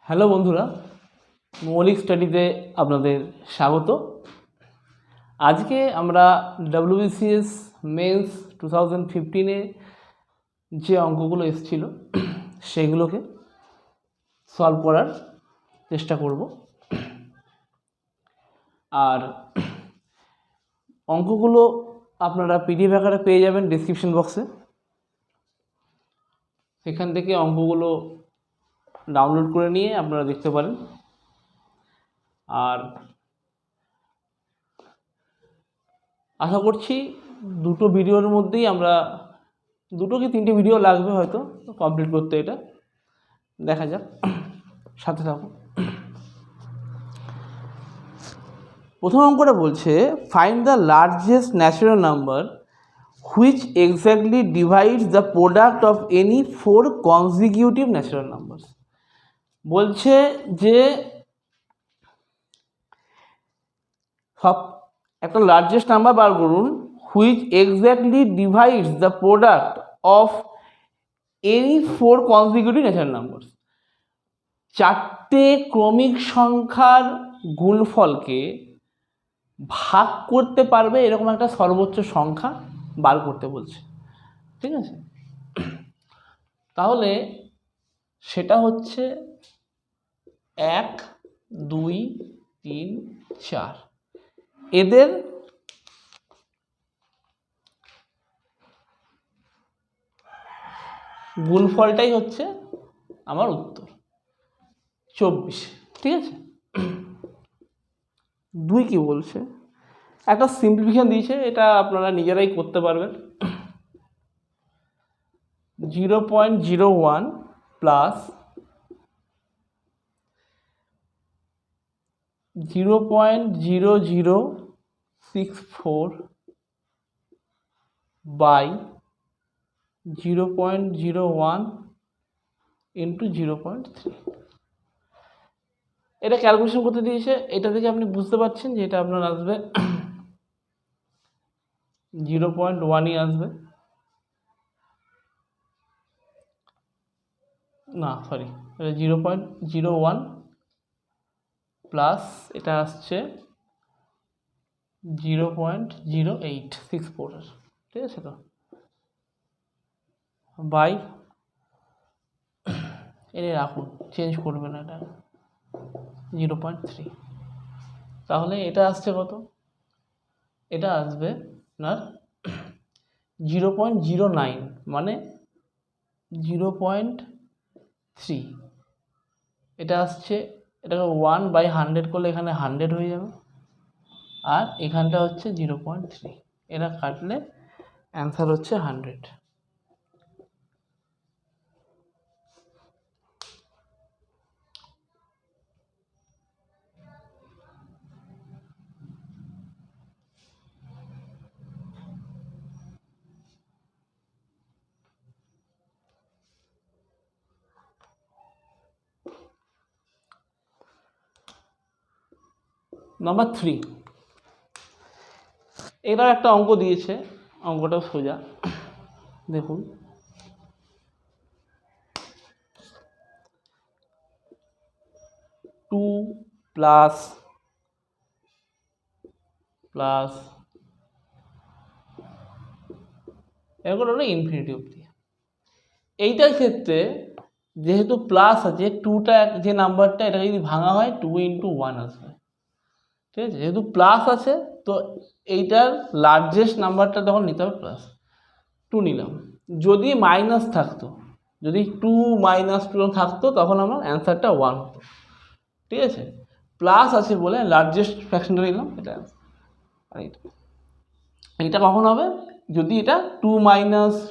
Hello বন্ধুরা, মৌলিক স্টাডিতে আপনাদের স্বাগত। আজকে আমরা WBCS মেন্স 2015-এ যে অঙ্কগুলো এসেছিল সেগুলোকে সলভ করার চেষ্টা করব। আর অঙ্কগুলো আপনারা PDF আকারে পেয়ে যাবেন ডেসক্রিপশন বক্সে। সেখান থেকে অঙ্কগুলো ডাউনলোড করে নিয়ে আপনারা দেখতে পারেন। আর আশা করছি দুটো ভিডিওর মধ্যেই আমরা দুটো কি তিনটে ভিডিও লাগবে হয়তো কমপ্লিট করতে, এটা দেখা যাক, সাথে থাকুন। প্রথম অঙ্কটা বলছে find the largest natural number which exactly divides the product of any 4 consecutive natural numbers. বলছে যে সব একটা লার্জেস্ট নাম্বার বার করুন which exactly divides the product of any 4 consecutive natural numbers. চারটে ক্রমিক সংখ্যার গুণফলকে ভাগ করতে পারবে এরকম একটা সর্বোচ্চ সংখ্যা বার করতে বলছে, ঠিক আছে? তাহলে সেটা হচ্ছে 1, 2, 3, 4। এদের গুণফলটাই হচ্ছে আমার উত্তর 24, ঠিক আছে? 2 কি বলছে, একটা সিম্পলিফিকেশন দিয়েছে, এটা আপনারা নিজেরাই করতে পারবেন। 0.01 প্লাস 0.0064 বাই 0.01 ইন্টু 0.3। এটা ক্যালকুলেশন করতে দিয়েছে। এটা থেকে আপনি বুঝতে পারছেন যে এটা আপনার আসবে 0.1ই আসবে, না সরি, 0.01 প্লাস এটা আসছে 0.0864, ঠিক আছে তো, বাই এনে রাখুন, চেঞ্জ করবেন এটা 0.3। তাহলে এটা আসছে কত? এটা আসবে আপনার 0.09 মানে 0.3। এটা আসছে, এটাকে 1/100 করলে এখানে 100 হয়ে যাবে, আর এখানটা হচ্ছে 0.3। এরা কাটলে অ্যান্সার হচ্ছে 100। নাম্বার 3, এটা একটা অঙ্ক দিয়েছে, অঙ্কটা সোজা দেখুন। 2 প্লাস প্লাস এরকম হলো ইনফিনিটি অবধি। এইটার ক্ষেত্রে যেহেতু প্লাস আছে, 2টা যে নাম্বারটা, এটা যদি ভাঙা হয় 2 × 1 আসবে, ঠিক আছে? যেহেতু প্লাস আছে তো এইটার লার্জেস্ট নাম্বারটা তখন নিতে হবে প্লাস 2 নিলাম। যদি মাইনাস থাকতো, যদি 2 - 2 থাকতো তখন আমার অ্যান্সারটা 1 হতো, ঠিক আছে? প্লাস আছে বলে লার্জেস্ট ফ্র্যাকশনটা নিলাম, এটা অ্যান্সার। আর এটা কখন হবে? যদি এটা 2 -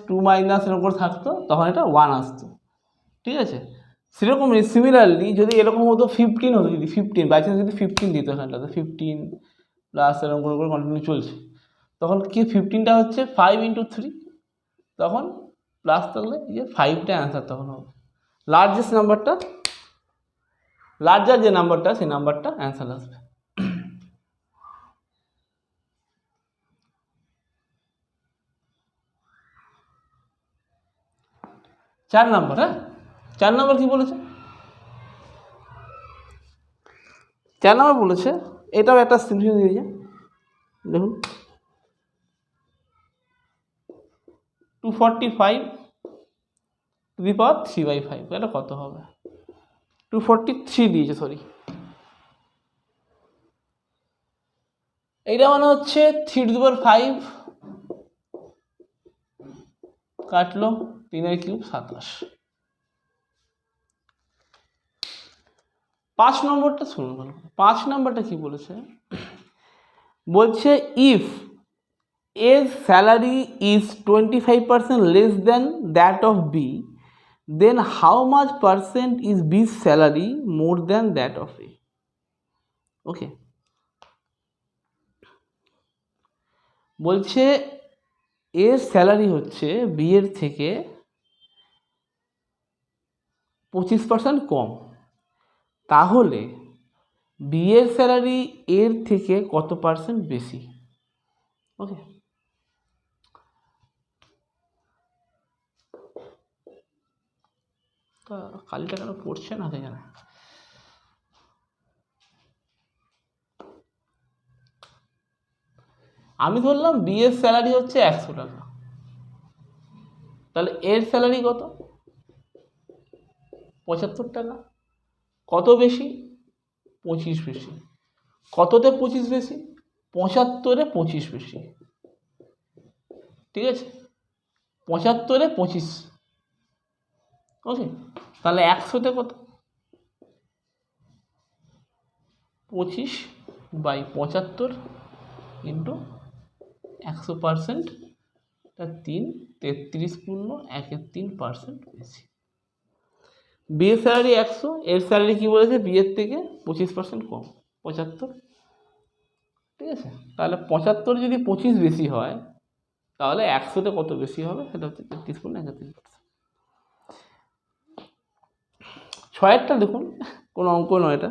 2 - এরকম করে থাকতো তখন এটা 1 আসতো, ঠিক আছে? সেরকম সিমিলারলি যদি এরকম হতো 15 হতো, যদি 15 বাই চান্স যদি 15 দিত এখানটাতে 15 প্লাস এরকম করে করে কন্টিনিউ চলছে, তখন কি 15টা হচ্ছে 5 × 3, তখন প্লাস থাকলে যে 5টা অ্যান্সার তখন হবে। লার্জেস্ট নাম্বারটা, লার্জার যে নাম্বারটা সেই নাম্বারটা অ্যান্সার আসবে। চার নাম্বার, হ্যাঁ 4 নাম্বার কি বলেছে? 4 নম্বর বলেছে, এটাও একটা স্ক্রিনশট দিয়েছে, দেখুন 245 টু দি পাওয়ার 3/5, এটা কত হবে? 243 দিয়েছে, সরি। এইটা মানে হচ্ছে 3 টু দি পাওয়ার 5 কাটলো 3 কিউব 27। 5 নম্বরটা শুনুন ভালো। 5 নম্বরটা কি বলেছে? বলছে ইফ এর salary is 25% less than that of B, then how much percent is B's salary more than that of A? Okay, বলছে এর স্যালারি হচ্ছে বি এর থেকে 25% কম, তাহলে বি এর স্যালারি এর থেকে কত পার্সেন্ট বেশি? ওকে, তা কালিটা কেন পড়ছে না কে জানে। আমি ধরলাম বি এর স্যালারি হচ্ছে 100 টাকা, তাহলে এর স্যালারি কত? 75 টাকা। কত বেশি? 25 বেশি। কততে 25 বেশি? 75-এ 25 বেশি, ঠিক আছে? 75-এ 25, ওকে। তাহলে 100-তে কত? 25/75 ইন্টু 100%, 3, 33.13% বেশি। বি এর স্যালারি 100, এর স্যালারি কি বলেছে? বি এর থেকে 25% কম, 75, ঠিক আছে? তাহলে 75 যদি 25 বেশি হয়, তাহলে 100-তে কত বেশি হবে? সেটা হচ্ছে 33.13%। 6-এরটা দেখুন, কোনো অঙ্ক নয় এটা।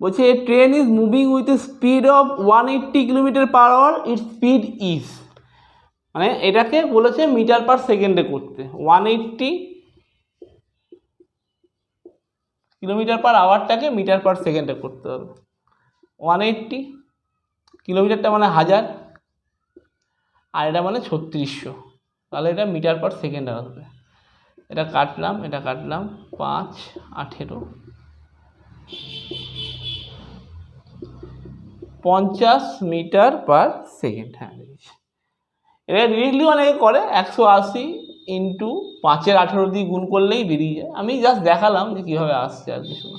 বলছে a train is moving with a speed of 180 km/h, it speed is, মানে এটাকে বলেছে মিটার পার সেকেন্ডে করতে। 180 km/hটাকে মিটার পার সেকেন্ডে করতে হবে। 180 কিলোমিটারটা মানে 1000, আর এটা মানে 3600, তাহলে এটা মিটার পার সেকেন্ডে আসবে। এটা কাটলাম, এটা কাটলাম, 5, 18, 50 মিটার পার সেকেন্ড। হ্যাঁ, এটা ডিরেক্টলি অনেকে করে 180 ইন্টু 5-এর 18 দিয়ে গুণ করলেই বেরিয়ে যায়। আমি জাস্ট দেখালাম যে কীভাবে আসছে, আর কিছু না।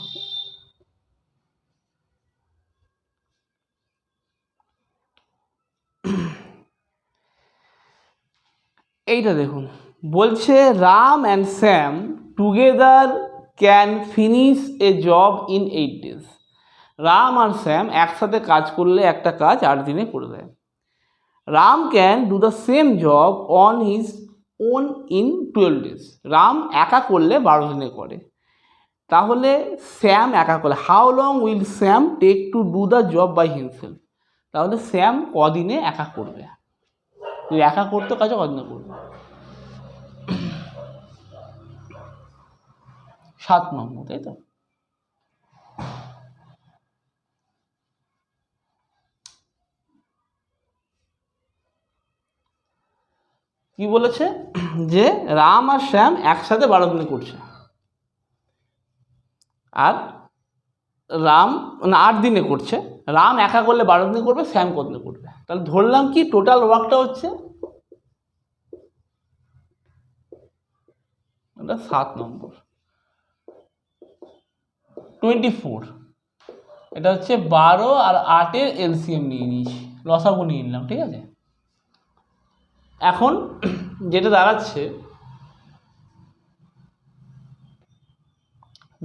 এইটা দেখুন, বলছে Ram and Sam together can finish a job in 8 days। Ram আর স্যাম একসাথে কাজ করলে একটা কাজ 8 দিনে করে দেয়। Ram can do the same job on his own in 12 days। Ram একা করলে 12 দিনে করে, তাহলে স্যাম একা করলে how long will Sam take to do the job by himself? তাহলে স্যাম কদিনে একা করবে? যদি একা করতে কাজও কদিনে করবে? 7 নম্বর, তাই তো? কি বলেছে? যে রাম আর শ্যাম একসাথে 12 দিনে করছে, আর রাম না 8 দিনে করছে। রাম একা করলে 12 দিনে করবে, শ্যাম কদিনে করবে? তাহলে ধরলাম কি টোটাল ওয়ার্কটা হচ্ছে, এটা 7 নম্বর, 24। এটা হচ্ছে 12 আর 8-এর এলসিএম নিয়ে নিয়েছি, লসাগু নিয়ে নিলাম, ঠিক আছে? এখন যেটা দাঁড়াচ্ছে,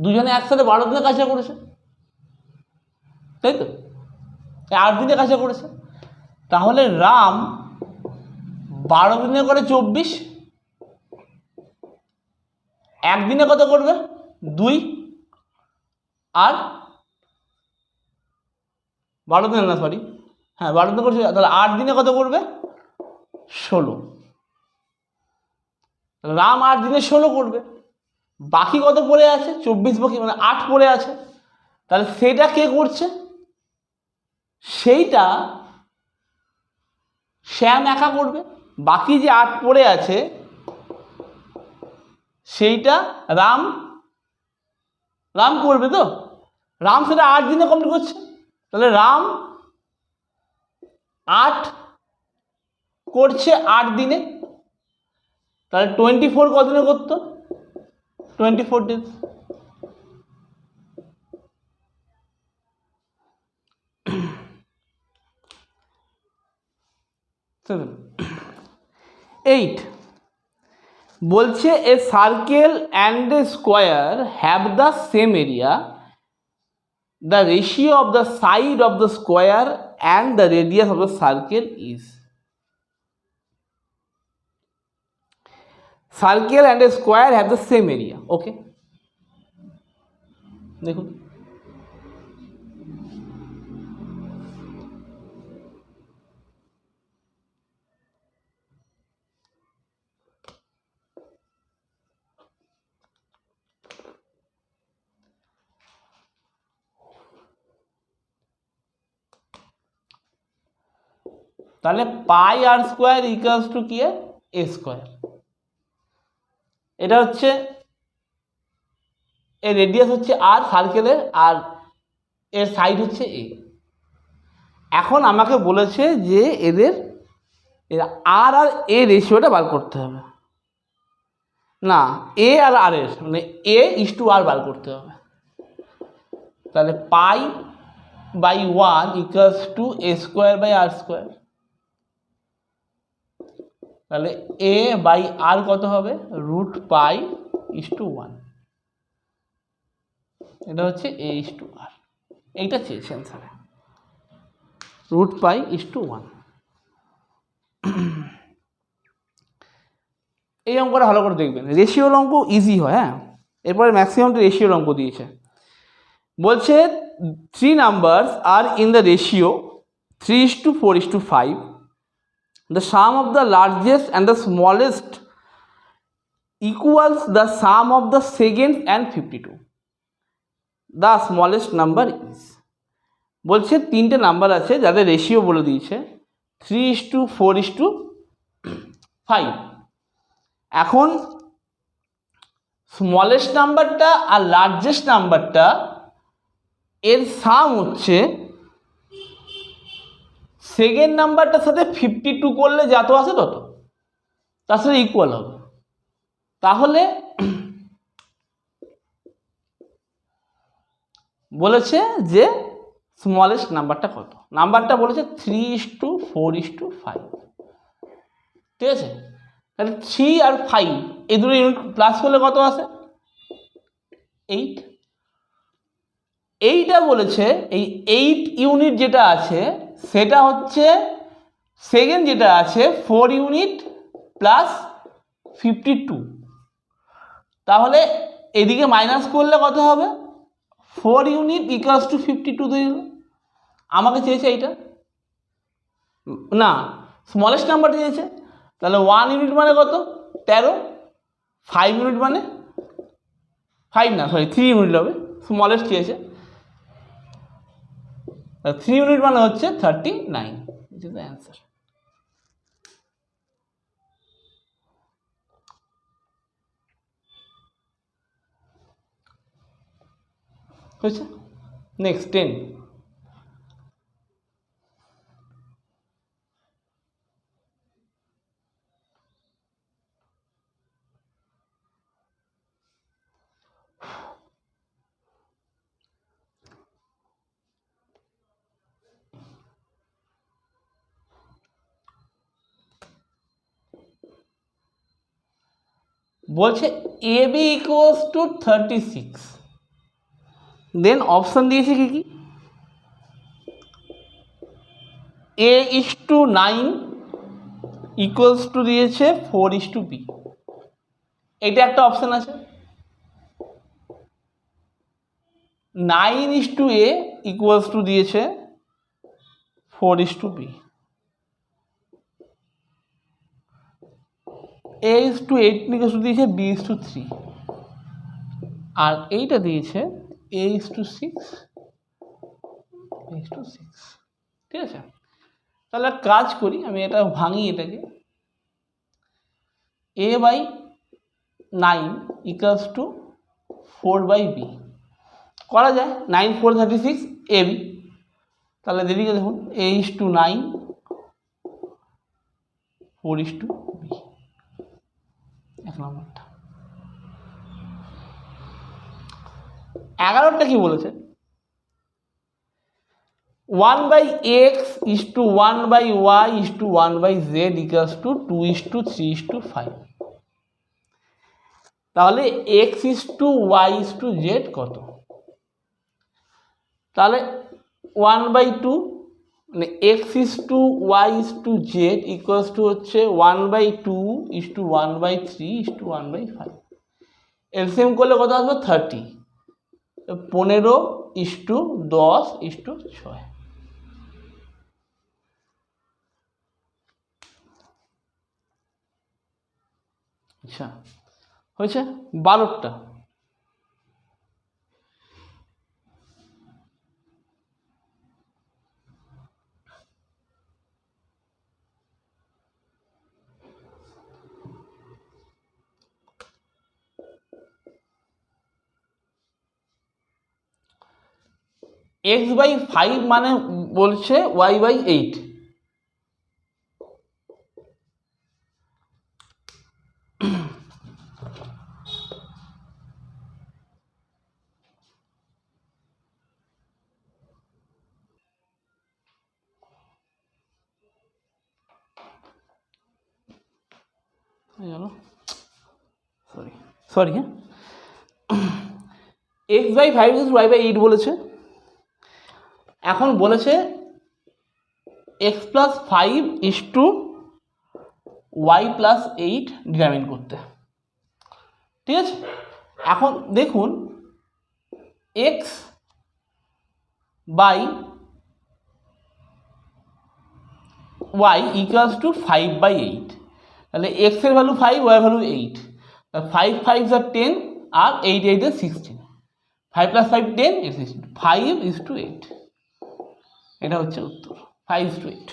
দুজনে একসাথে 12 দিনে কাজটা করেছে, তাই তো? 8 দিনে কাজটা করেছে, তাহলে রাম 12 দিনে করে 24, একদিনে কত করবে? 2, আর 12 দিনে না, সরি, হ্যাঁ 12 দিনে করছে, তাহলে 8 দিনে কত করবে? 16। রাম 8 দিনে 16 করবে, বাকি কত পড়ে আছে? 24 বাকি, মানে 8 পড়ে আছে। তাহলে সেটা কে করছে? সেইটা শ্যাম একা করবে, বাকি যে 8 পড়ে আছে সেইটা রাম করবে। তো রাম সেটা 8 দিনে কমপ্লিট করছে, তাহলে রাম 8 করছে 8 দিনে, তাহলে 24 কদিনে করতো? 24 ডেজ। এইট বলছে a circle and a square have the same area, the ratio of the side of the square and the radius of the circle is. Circle and a square have the same area. Okay, দেখুন তাহলে pi r square equals to কি a square. এটা হচ্ছে এর radius হচ্ছে আর সার্কেলের, আর এর side হচ্ছে এ। এখন আমাকে বলেছে যে এদের আর এ রেশিওটা বার করতে হবে, না এ আর আর এর মানে এ ইস টু আর বার করতে হবে। তাহলে pi by 1 equals to a square by r square. তাহলে এ বাই আর কত হবে? Root pi is to 1। এটা হচ্ছে এ ইস টু আর, এইটা চেয়েছে অ্যান্সারে, রুট পাই ইস টু 1। এই অঙ্কটা ভালো করে দেখবেন, রেশিওর অঙ্ক ইজি হয়। হ্যাঁ, এরপরে ম্যাক্সিমামটা রেশিওর অঙ্ক দিয়েছে। বলছে 3 numbers are in the ratio 3:4:5. The sum of the largest and the smallest equals the sum of the second and 52. The smallest number is. বলছে 3টে নাম্বার আছে যাদের রেশিও বলে দিয়েছে 3:4:5। এখন স্মলেস্ট নাম্বারটা আর লার্জেস্ট নাম্বারটা এর সাম হচ্ছে সেকেন্ড নাম্বারটার সাথে 52 করলে যত আছে তত, তার সাথে ইকুয়াল হবে। তাহলে বলেছে যে স্মলেস্ট নাম্বারটা কত, নাম্বারটা বলেছে 3:4:5। ঠিক আছে, তাহলে 3 আর 5 এই দুটো ইউনিট প্লাস করলে কত আছে? 8। এইটা বলেছে এই 8 ইউনিট যেটা আছে সেটা হচ্ছে সেকেন্ড যেটা আছে 4 ইউনিট প্লাস 52। তাহলে এদিকে মাইনাস করলে কত হবে? 4 ইউনিট ইকুয়ালস টু 52 তৈরি হলো। আমাকে চেয়েছে এইটা, না স্মলেস্ট নাম্বারটা চেয়েছে। তাহলে 1 ইউনিট মানে কত? 13। 5 ইউনিট মানে 5 না, সরি 3 ইউনিট হবে, স্মলেস্ট চেয়েছে। 3 ইউনিট মানে হচ্ছে 39, which is the answer. হয়েছে। নেক্সট 10। বলছে A B equals to 36, then option দিয়েছে কি কি? A is to 9 equals to দিয়েছে 4:b, এটা একটা অপশন আছে। 9:a ইকুয়ালস টু দিয়েছে 4:b। a is to 8 equals to দিয়েছে b is to 3, আর এইটা দিয়েছে a is to 6 b is to 6। ঠিক আছে, তাহলে কাজ করি, আমি এটা ভাঙি, এটাকে a/9 ইকুয়ালস টু 4/b করা যায়। 9 4 36 ab, তাহলে দিদিকে দেখুন a/9 4/b, এক নম্বরটা। 11টা কি বলেছে, 1/x is to 1/y is to 1/z equals to 2:3:5। তাহলে x is to y is to z কত, তাহলে 1/2 মানে x is to y is to z equals to হচ্ছে 1/2 is to 1/3 is to 1/5। LCM করলে কত আসবে 30, 15 is to 10 is to 6। আচ্ছা হয়েছে 12টা। x/5 মানে বলছে y/8, সরি হ্যাঁ, x/5 y/8 বলেছে। এখন বলেছে x + 5 is to y + 8 determine করতে। ঠিক আছে, এখন দেখুন x/y ইকুয়ালস টু 5/8, তাহলে x এর ভ্যালু 5, y এর ভ্যালু 8, 5 5 are 10 আর 8 8 is 16, 5 + 5 10, 16, 5:8, এটা হচ্ছে উত্তর, 5:8।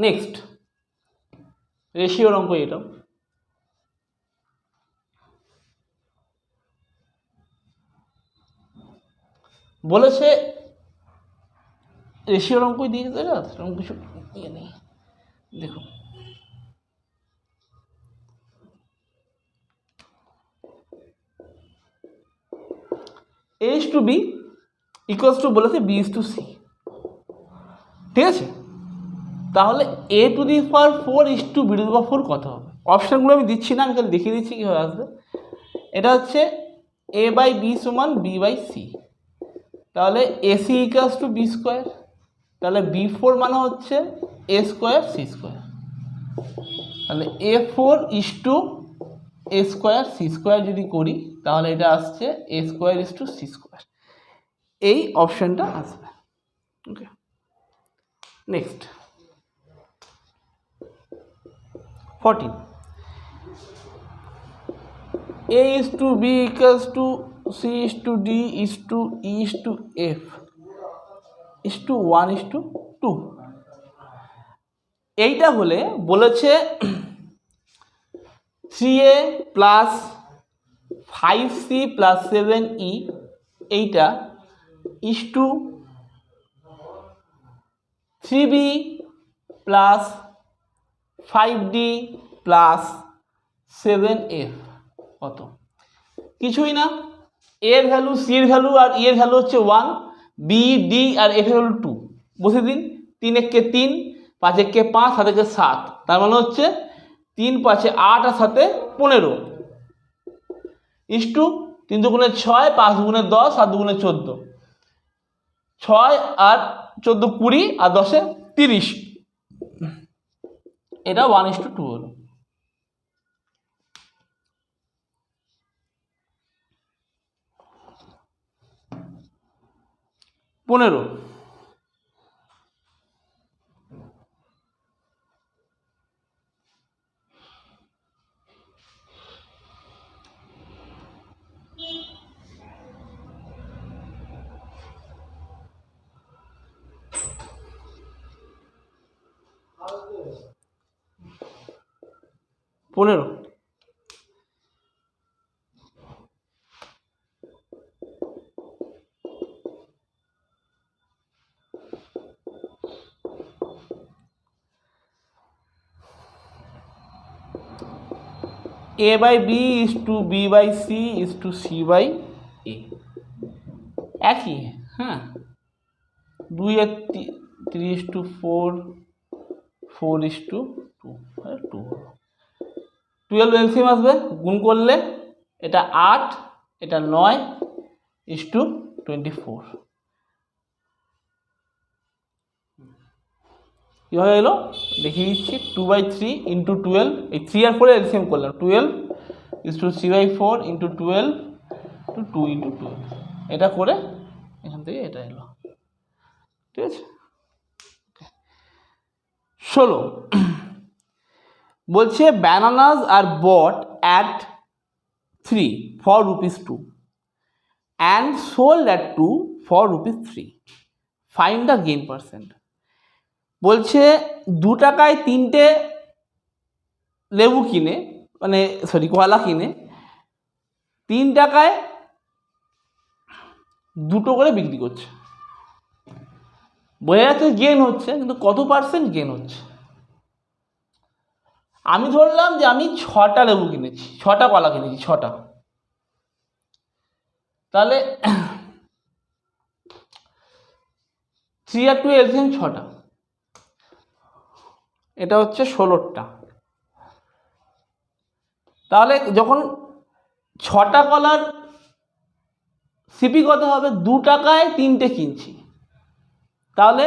নেক্সট রেশিওর অঙ্ক, এটা বলেছে রেশিওর অঙ্কই দিয়ে দেবে, সেরকম কিছু ইয়ে নেই। দেখুন a is to b equals to বলেছে b is to c। ঠিক আছে, তাহলে a⁴ is to b⁴ কত হবে? অপশানগুলো আমি দিচ্ছি না, আমি খালি দেখিয়ে দিচ্ছি কীভাবে আসবে। এটা হচ্ছে a/b = b/c, তাহলে ac ইকুয়ালস টু b², তাহলে b4 মানে হচ্ছে a² c², তাহলে a4 is to a² c² যদি করি তাহলে এটা আসছে a² is to c², এই অপশানটা আসবে। ওকে, next 14, a is to b equals to c is to d is to e is to f is to 1 is to 2। এইটা হলে বলেছে 3a + 5c + 7e এইটা is to 3b + 5d + 7f কত? কিছুই না, a এর ভ্যালু, c এর value আর e এর ভ্যালু হচ্ছে 1, b d আর f এর ভ্যালু 2, বসে দিন। 3 একে 3, 5 একে 5, 7 একে 7, তার মানে হচ্ছে 3 5 8 আর 7 15 is to 3 × 6, 5 × 10, 7 × 14, 6 আর 14 20 আর 10 30, এটা 1 is to 2 হলো। পনেরো, 15। A by B is to B by C is to C by A, একই। হ্যাঁ, 2 আর 3 is to 4, 4 is to 2, 2 12 LCM আসবে, গুণ করলে এটা 8, এটা 9 is to 24। কীভাবে এলো দেখিয়ে দিচ্ছি। 2/3 ইন্টু 12, এই 3 আর 4 এলসিএম করলাম, 12 is to 3/4 into 12 to 2 into 12, এটা করে এখান থেকে এটা এলো। ঠিক আছে, 16 বলছে bananas are bought at 3 for ₹2 and sold at 2 for ₹3, find the gain percent। বলছে 2 টাকায় 3টে লেবু কিনে, মানে সরি কলা কিনে 3 টাকায় 2টো করে বিক্রি করছে। বোঝা যাচ্ছে গেন হচ্ছে, কিন্তু কত পার্সেন্ট গেন হচ্ছে? আমি ধরলাম যে আমি 6টা লেবু কিনেছি, 6টা কলা কিনেছি, 6টা। তাহলে 3 আর 2 এলসিএম 6টা, এটা হচ্ছে 16টা। তাহলে যখন 6টা কলার সিপি কত হবে? 2 টাকায় 3টে কিনছি, তাহলে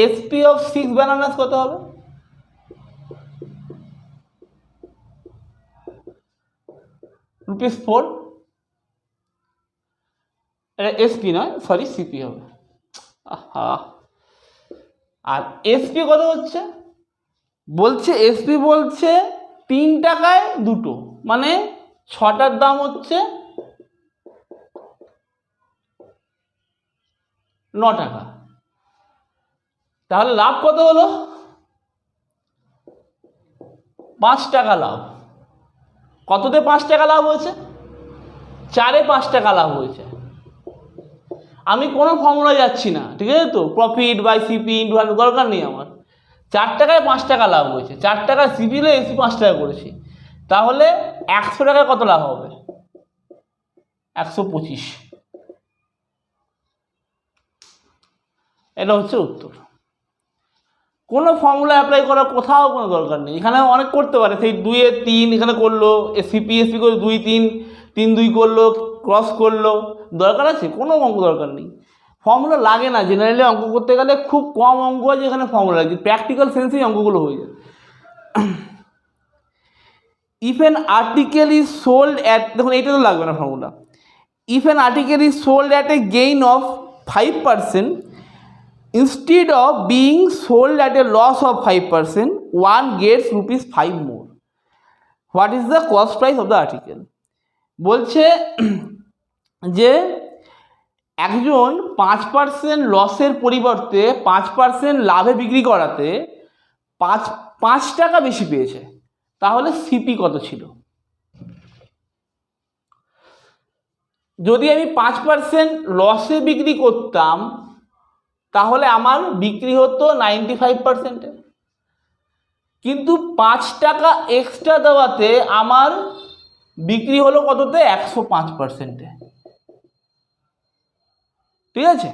এসপি অফ 6 ব্যানানাস কত হবে? ₹4। এটা এসপি নয়, সরি সিপি হবে। আহা, আর এসপি কত হচ্ছে? বলছে এসপি বলছে 3 টাকায় 2টো, মানে 6টার দাম হচ্ছে 9 টাকা। তাহলে লাভ কত হলো? 5 টাকা লাভ। কততে 5 টাকা লাভ হয়েছে? 4-এ 5 টাকা লাভ হয়েছে। আমি কোনো ফর্মুলায় যাচ্ছি না, ঠিক আছে তো? প্রফিট বাই সিপি ইন্টু 100 দরকার নেই আমার। 4 টাকায় 5 টাকা লাভ হয়েছে, 4 টাকায় সিপি হলে এসপি 5 টাকা করেছি, তাহলে 100 টাকায় কত লাভ হবে? 125। এটা হচ্ছে উত্তর। কোনো ফর্মুলা অ্যাপ্লাই করার কোথাও কোনো দরকার নেই। এখানে অনেক করতে পারে, সেই 2 এর 3 এখানে করলো, সিপি এসপি করে 2 3 3 2 করলো, ক্রস করলো, দরকার আছে? কোনো অঙ্ক দরকার নেই, ফর্মুলা লাগে না। জেনারেলি অঙ্ক করতে গেলে খুব কম অঙ্ক আছে যেখানে ফর্মুলা লাগে, প্র্যাকটিক্যাল সেন্সেই অঙ্কগুলো হয়ে যায়। If an article is sold at, দেখুন এইটা তো লাগবে না formula. If an article is sold at a gain of 5%, instead of being sold at a loss of 5%, one gets ₹5 more. What is the cost price of the article? বলছে যে একজন 5% লসের পরিবর্তে 5% লাভে বিক্রি করাতে 5 টাকা বেশি পেয়েছে, তাহলে সিপি কত ছিল? যদি আমি 5% লসে বিক্রি করতাম তাহলে আমার বিক্রি হতো 95%-এ, কিন্তু 5 টাকা এক্সট্রা দেওয়াতে আমার বিক্রি হলো কততে? 105%-এ। ঠিক আছে,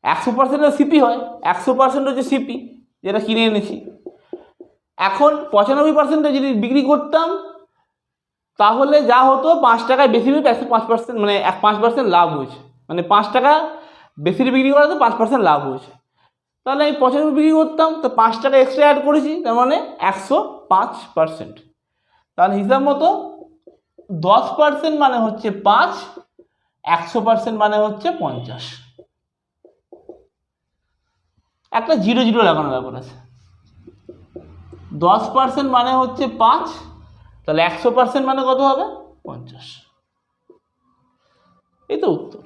100% সিপি হয়, 100% হচ্ছে সিপি যেটা কিনে এনেছি। এখন 95%-এ যদি বিক্রি করতাম তাহলে যা হতো 5 টাকায় বেশি পেয়ে 105%, মানে 5% লাভ হয়েছে, মানে 5 টাকা বেশি বিক্রি করাতে 5% লাভ হয়েছে। তাহলে আমি 95 বিক্রি করতাম, তো 5 টাকা এক্সট্রা অ্যাড করেছি, তার মানে 105%। তাহলে হিসাব মতো 10% মানে হচ্ছে 5, 100% মানে হচ্ছে 50। একটা 0 0 লাগানোর ব্যাপার আছে। 10% মানে হচ্ছে 5, তাহলে 100% মানে কত হবে? 50। এই তো উত্তর।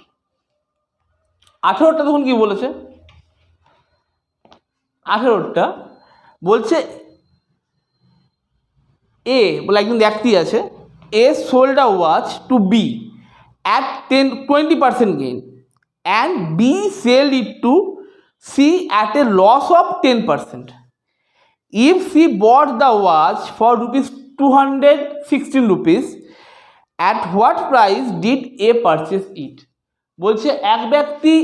18টা দেখুন কি বলেছে, 18টা বলছে এ বলে একজন ব্যক্তি আছে, A sold a watch to B at 20% gain and B sold it to C at a loss of 10%. If C bought the watch for rupees 216 rupees, at what price did A purchase it? বলছে এক ব্যক্তি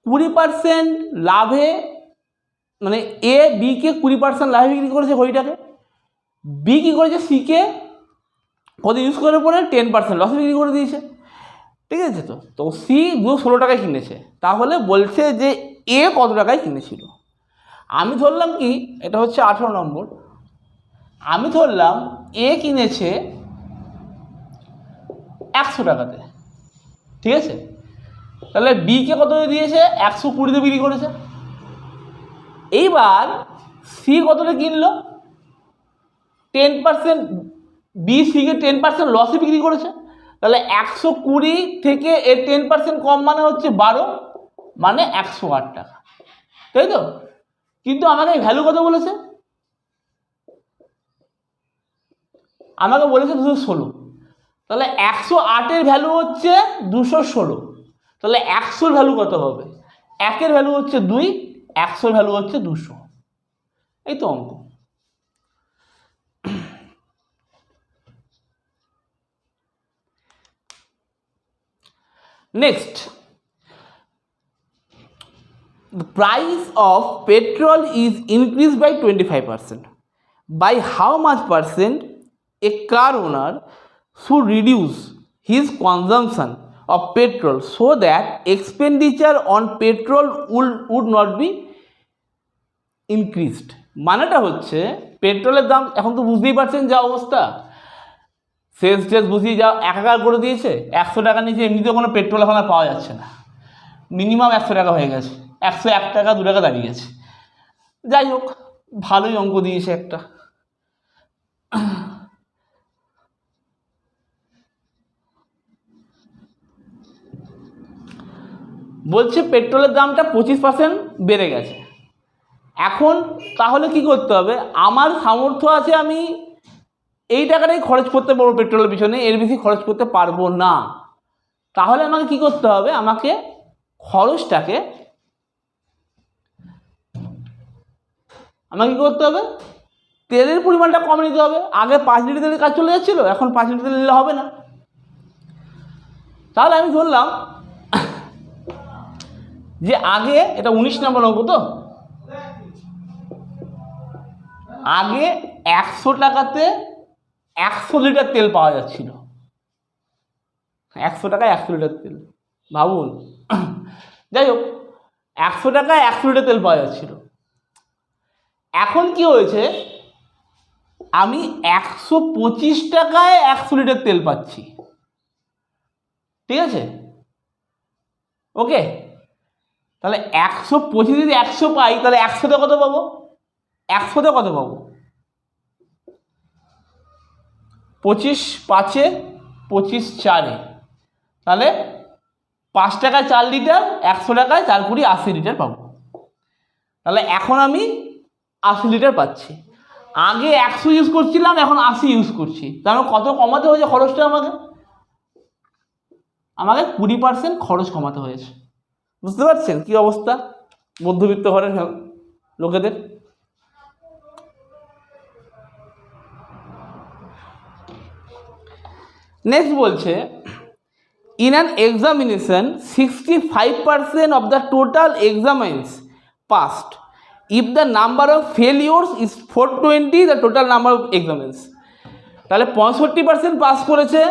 20% লাভে, মানে এ বিকে 20% লাভে বিক্রি করেছে ঘড়িটাকে, B কী করেছে সিকে কত ইউজ করার পরে 10% লসে বিক্রি করে দিয়েছে, ঠিক আছে। তো সি 216 টাকায় কিনেছে, তাহলে বলছে যে এ কত টাকায় কিনেছিল। আমি ধরলাম কি, এটা হচ্ছে 18 নম্বর, আমি ধরলাম এ কিনেছে 100 টাকাতে, ঠিক আছে। তাহলে বিকে কত দিয়েছে, 120তে বিক্রি করেছে। এইবার সি কতটা কিনলো, 10%, বি সিকে 10% লসে বিক্রি করেছে। তাহলে 120 থেকে এর 10% কম মানে হচ্ছে 12, মানে 108 টাকা, তাই তো। কিন্তু আমাকে ভ্যালু কত বলেছে, আমাকে বলেছে 216। তাহলে 108-এর ভ্যালু হচ্ছে 216, তাহলে 100-র ভ্যালু কত হবে, 1-এর ভ্যালু হচ্ছে 2, 100-র ভ্যালু হচ্ছে 200। এই তো অঙ্ক। Next, the price of petrol is increased by 25%. By how much percent a car owner should reduce his consumption of petrol so that expenditure on petrol would not be increased? মানেটা হচ্ছে পেট্রোলের দাম এখন তো বুঝতেই পারছেন যা অবস্থা, শেষ বুঝিয়ে যা একাকার করে দিয়েছে। 100 টাকা নিচে এমনিতে কোনো পেট্রোল এখন আর পাওয়া যাচ্ছে না, মিনিমাম 100 টাকা হয়ে গেছে, 101 টাকা 2 টাকা দাঁড়িয়ে গেছে। যাই হোক, ভালোই অঙ্ক দিয়েছে একটা। বলছে পেট্রোলের দামটা 25% বেড়ে গেছে। এখন তাহলে কি করতে হবে, আমার সামর্থ্য আছে আমি এই টাকাটাই খরচ করতে পারবো পেট্রোলের পিছনে, এর বেশি খরচ করতে পারবো না। তাহলে আমাকে কি করতে হবে, আমাকে খরচটাকে কি করতে হবে, তেলের পরিমাণটা কম নিতে হবে। আগে 5 লিটার তেলের কাজ চলে যাচ্ছিল, এখন 5 লিটার তেল নিলে হবে না। তাহলে আমি ধরলাম যে আগে, এটা 19 নম্বর অঙ্ক তো, আগে 100 টাকাতে 100 লিটার তেল পাওয়া যাচ্ছিল, 100 টাকায় 100 লিটার তেল, ভাবুন। যাই হোক, 100 টাকায় 100 লিটার তেল পাওয়া যাচ্ছিল। এখন কি হয়েছে, আমি 125 টাকায় 100 লিটার তেল পাচ্ছি, ঠিক আছে, ওকে। তাহলে 125 যদি 100 পাই, তাহলে 100তে কত পাবো, 100তে কত পাবো, 25 5-এ 25 4-এ, তাহলে 5 টাকায় 4 লিটার, 100 টাকায় 4 কুড়ি 80 লিটার পাবো। তাহলে এখন আমি 80 লিটার পাচ্ছি। আগে 100 ইউজ করছিলাম, এখন 80 ইউজ করছি। তাহলে কত কমাতে হয়েছে খরচটা, আমাকে 20% খরচ কমাতে হয়েছে। বুঝতে পারছেন কি অবস্থা মধ্যবিত্ত ঘরের লোকেদের। নেক্সট বলছে, in an examination 65% of the total examines passed. If the number of failures is 420, the total number of examines. তাহলে 65% পাস করেছে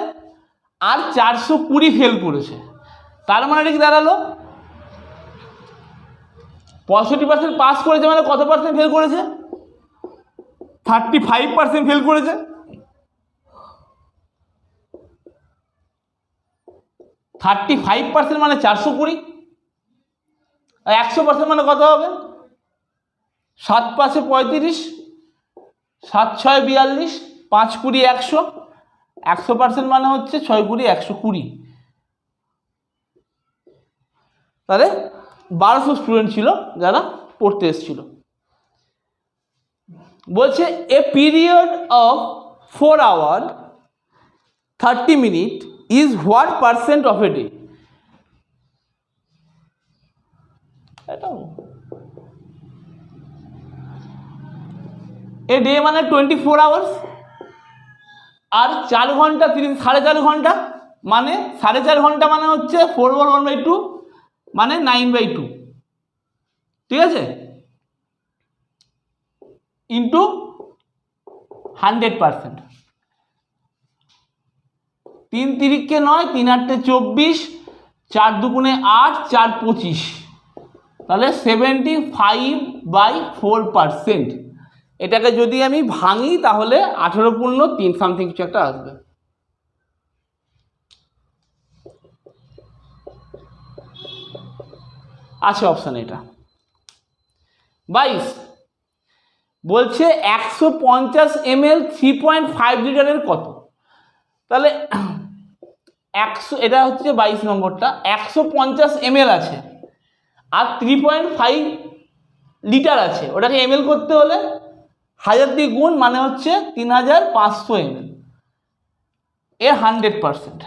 আর 420 ফেল করেছে। তার মানে কি দাঁড়ালো, 65% পাস করেছে মানে কত পার্সেন্ট ফেল করেছে, 35% ফেল করেছে। 35% মানে 420, আর 100% মানে কত হবে, 7 5-এ 35, 7 6 42, 5 20 100, 100% মানে হচ্ছে 6 20 120। তাহলে 1200 স্টুডেন্ট ছিল যারা পড়তে এসেছিল। বলছে a period of 4 hours 30 minutes is what percent of a day. A day মানে 24 hours, আর 4 ঘন্টা 4.5 ঘন্টা মানে 4.5 ঘন্টা মানে হচ্ছে 4/1/2 মানে 9/2, ঠিক আছে, ইন্টু 100%। 3 তিরিকে 9, 3 8 24, 4 দুগুণে 8, 4 25, তাহলে 75/4%। এটাকে যদি আমি ভাঙি তাহলে 18.3 সামথিং কিছু একটা আসবে। আছে অপশান এটা। 22 বলছে 150 ml 3.5 লিটারের কত। তাহলে 100, এটা হচ্ছে 22 নম্বরটা, 150 ml আছে আর 3.5 লিটার আছে, ওটাকে ml করতে হলে 1000 দিয়ে গুণ মানে হচ্ছে 3500 ml এর 100%।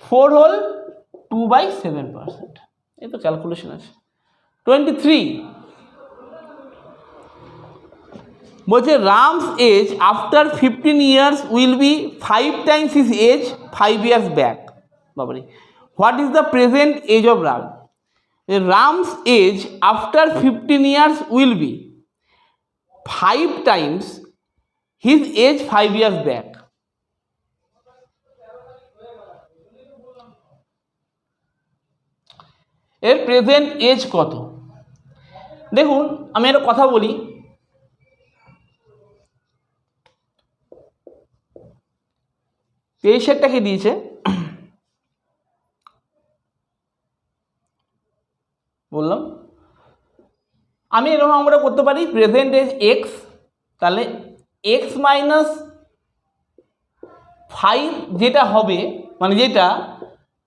4 হোল 2/7%, এই তো ক্যালকুলেশন আছে। 23 বলছে Ram's age after 15 years will be 5 times his age 5 years back. বাবারি, what is the present age of Ram? Ram's age after 15 years will be 5 times his age 5 years back. এর প্রেজেন্ট এজ কত? দেখুন আমি একটা কথা বলি, এই সেটটাকে দিয়েছে, বললাম আমি এরকম আমরা করতে পারি প্রেজেন্ট এজ এক্স, তাহলে এক্স মাইনাস 5 যেটা হবে মানে যেটা